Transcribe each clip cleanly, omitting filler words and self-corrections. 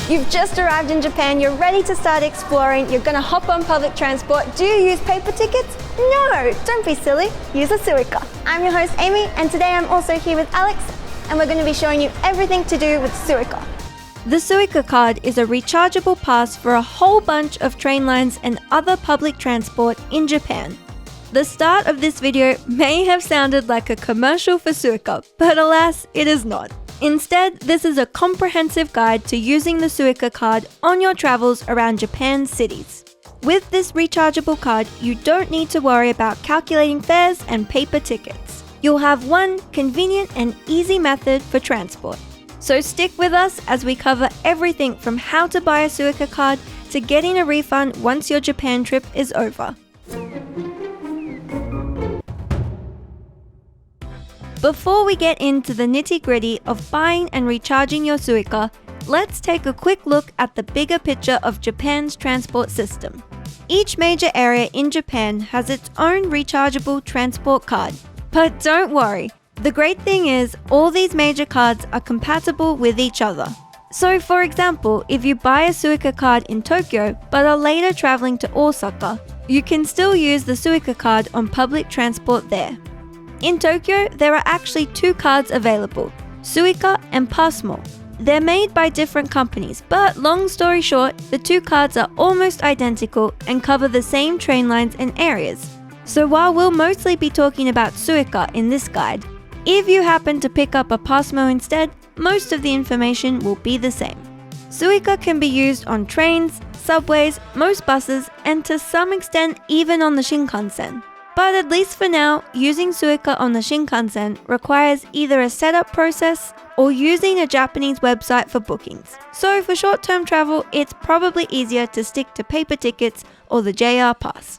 You've just arrived in Japan, you're ready to start exploring, you're gonna hop on public transport. Do you use paper tickets? No, don't be silly, use a Suica. I'm your host Amy, and today I'm also here with Alex, and we're gonna be showing you everything to do with Suica. The Suica card is a rechargeable pass for a whole bunch of train lines and other public transport in Japan. The start of this video may have sounded like a commercial for Suica, but alas, it is not. Instead, this is a comprehensive guide to using the Suica card on your travels around Japan's cities. With this rechargeable card, you don't need to worry about calculating fares and paper tickets. You'll have one convenient and easy method for transport. So stick with us as we cover everything from how to buy a Suica card to getting a refund once your Japan trip is over. Before we get into the nitty-gritty of buying and recharging your Suica, let's take a quick look at the bigger picture of Japan's transport system. Each major area in Japan has its own rechargeable transport card. But don't worry, the great thing is all these major cards are compatible with each other. So for example, if you buy a Suica card in Tokyo but are later traveling to Osaka, you can still use the Suica card on public transport there. In Tokyo, there are actually two cards available, Suica and Pasmo. They're made by different companies, but long story short, the two cards are almost identical and cover the same train lines and areas. So while we'll mostly be talking about Suica in this guide, if you happen to pick up a Pasmo instead, most of the information will be the same. Suica can be used on trains, subways, most buses, and to some extent even on the Shinkansen. But at least for now, using Suica on the Shinkansen requires either a setup process or using a Japanese website for bookings. So for short-term travel, it's probably easier to stick to paper tickets or the JR Pass.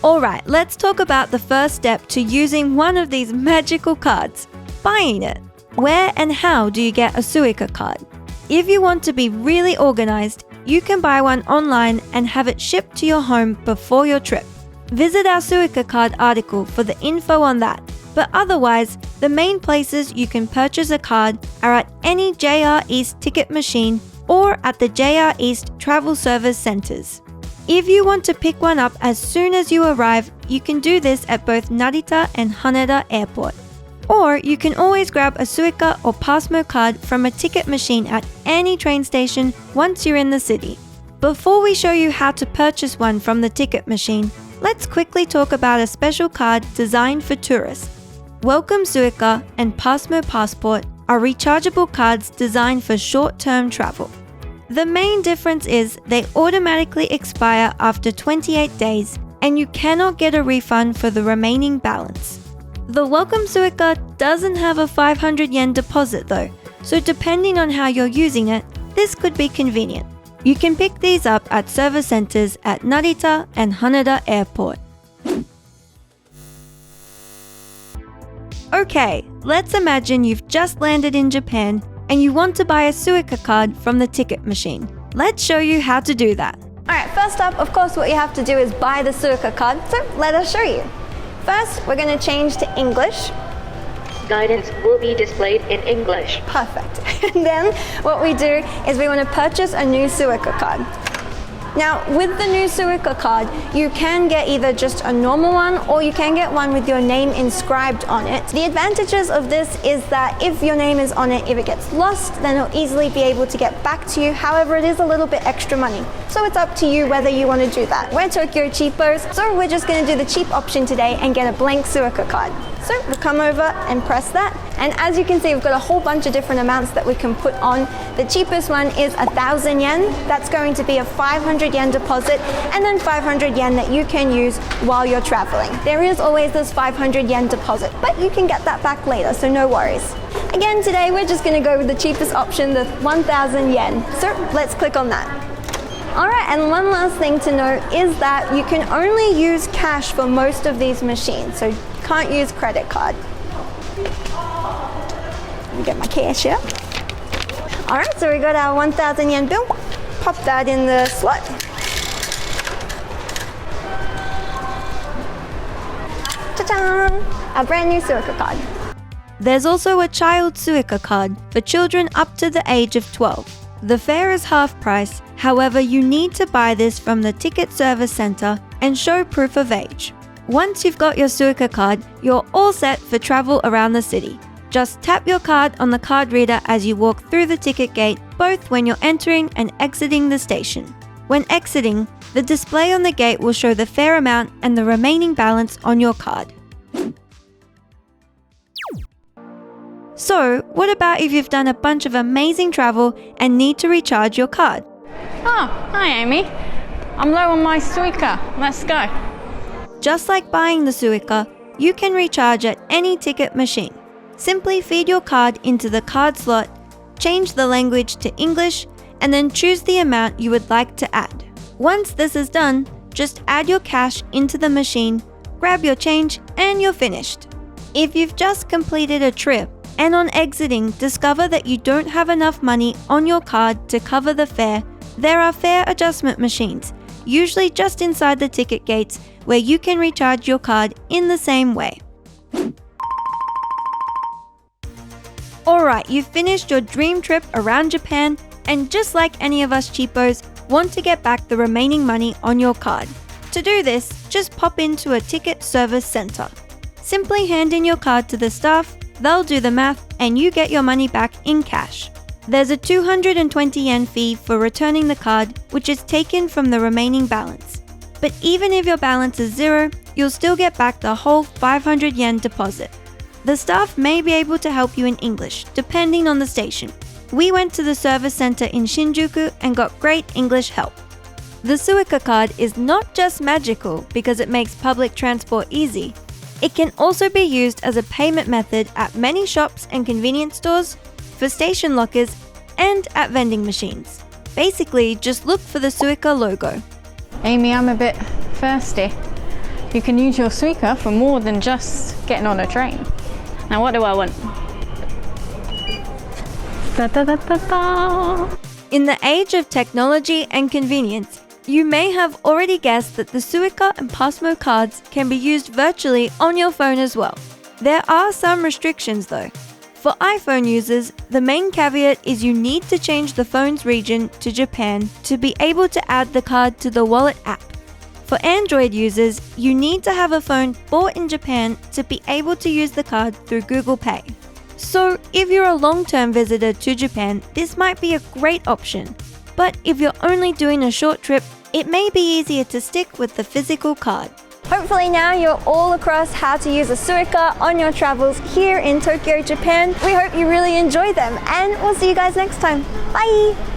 Alright, let's talk about the first step to using one of these magical cards, buying it. Where and how do you get a Suica card? If you want to be really organized, you can buy one online and have it shipped to your home before your trip. Visit our Suica card article for the info on that, but otherwise, the main places you can purchase a card are at any JR East ticket machine or at the JR East travel service centers. If you want to pick one up as soon as you arrive, you can do this at both Narita and Haneda Airport. Or you can always grab a Suica or Pasmo card from a ticket machine at any train station once you're in the city. Before we show you how to purchase one from the ticket machine, let's quickly talk about a special card designed for tourists. Welcome Suica and Pasmo Passport are rechargeable cards designed for short-term travel. The main difference is they automatically expire after 28 days and you cannot get a refund for the remaining balance. The Welcome Suica doesn't have a 500 yen deposit though, so depending on how you're using it, this could be convenient. You can pick these up at service centers at Narita and Haneda Airport. Okay, let's imagine you've just landed in Japan and you want to buy a Suica card from the ticket machine. Let's show you how to do that. Alright, first up, of course, what you have to do is buy the Suica card, so let us show you. First, we're going to change to English. Guidance will be displayed in English. Perfect. And then what we do is we want to purchase a new Suica card. Now, with the new Suica card, you can get either just a normal one or you can get one with your name inscribed on it. The advantages of this is that if your name is on it, if it gets lost, then it'll easily be able to get back to you. However, it is a little bit extra money. So it's up to you whether you want to do that. We're TokyoCheapos, so we're just going to do the cheap option today and get a blank Suica card. So we'll come over and press that. And as you can see, we've got a whole bunch of different amounts that we can put on. The cheapest one is 1,000 yen. That's going to be a 500 yen deposit and then 500 yen that you can use while you're traveling. There is always this 500 yen deposit, but you can get that back later, so no worries. Again, today we're just going to go with the cheapest option, the 1,000 yen. So let's click on that. Alright, and one last thing to note is that you can only use cash for most of these machines, so you can't use credit card. Let me get my cash here. Alright, so we got our 1,000 yen bill. Pop that in the slot. Ta-da! Our brand new Suica card. There's also a child Suica card for children up to the age of 12. The fare is half price, however you need to buy this from the ticket service center and show proof of age. Once you've got your Suica card, you're all set for travel around the city. Just tap your card on the card reader as you walk through the ticket gate, both when you're entering and exiting the station. When exiting, the display on the gate will show the fare amount and the remaining balance on your card. So, what about if you've done a bunch of amazing travel and need to recharge your card? Oh, hi Amy. I'm low on my Suica. Let's go. Just like buying the Suica, you can recharge at any ticket machine. Simply feed your card into the card slot, change the language to English, and then choose the amount you would like to add. Once this is done, just add your cash into the machine, grab your change, and you're finished. If you've just completed a trip and on exiting discover that you don't have enough money on your card to cover the fare, there are fare adjustment machines, usually just inside the ticket gates, where you can recharge your card in the same way. Alright, you've finished your dream trip around Japan, and just like any of us cheapos, want to get back the remaining money on your card. To do this, just pop into a ticket service center. Simply hand in your card to the staff, they'll do the math, and you get your money back in cash. There's a 220 yen fee for returning the card, which is taken from the remaining balance. But even if your balance is zero, you'll still get back the whole 500 yen deposit. The staff may be able to help you in English, depending on the station. We went to the service center in Shinjuku and got great English help. The Suica card is not just magical because it makes public transport easy. It can also be used as a payment method at many shops and convenience stores, for station lockers, and at vending machines. Basically, just look for the Suica logo. Amy, I'm a bit thirsty. You can use your Suica for more than just getting on a train. Now what do I want? Da, da, da, da, da. In the age of technology and convenience, you may have already guessed that the Suica and Pasmo cards can be used virtually on your phone as well. There are some restrictions though. For iPhone users, the main caveat is you need to change the phone's region to Japan to be able to add the card to the wallet app. For Android users, you need to have a phone bought in Japan to be able to use the card through Google Pay. So if you're a long-term visitor to Japan, this might be a great option. But if you're only doing a short trip, it may be easier to stick with the physical card. Hopefully now you're all across how to use a Suica on your travels here in Tokyo, Japan. We hope you really enjoy them, and we'll see you guys next time. Bye!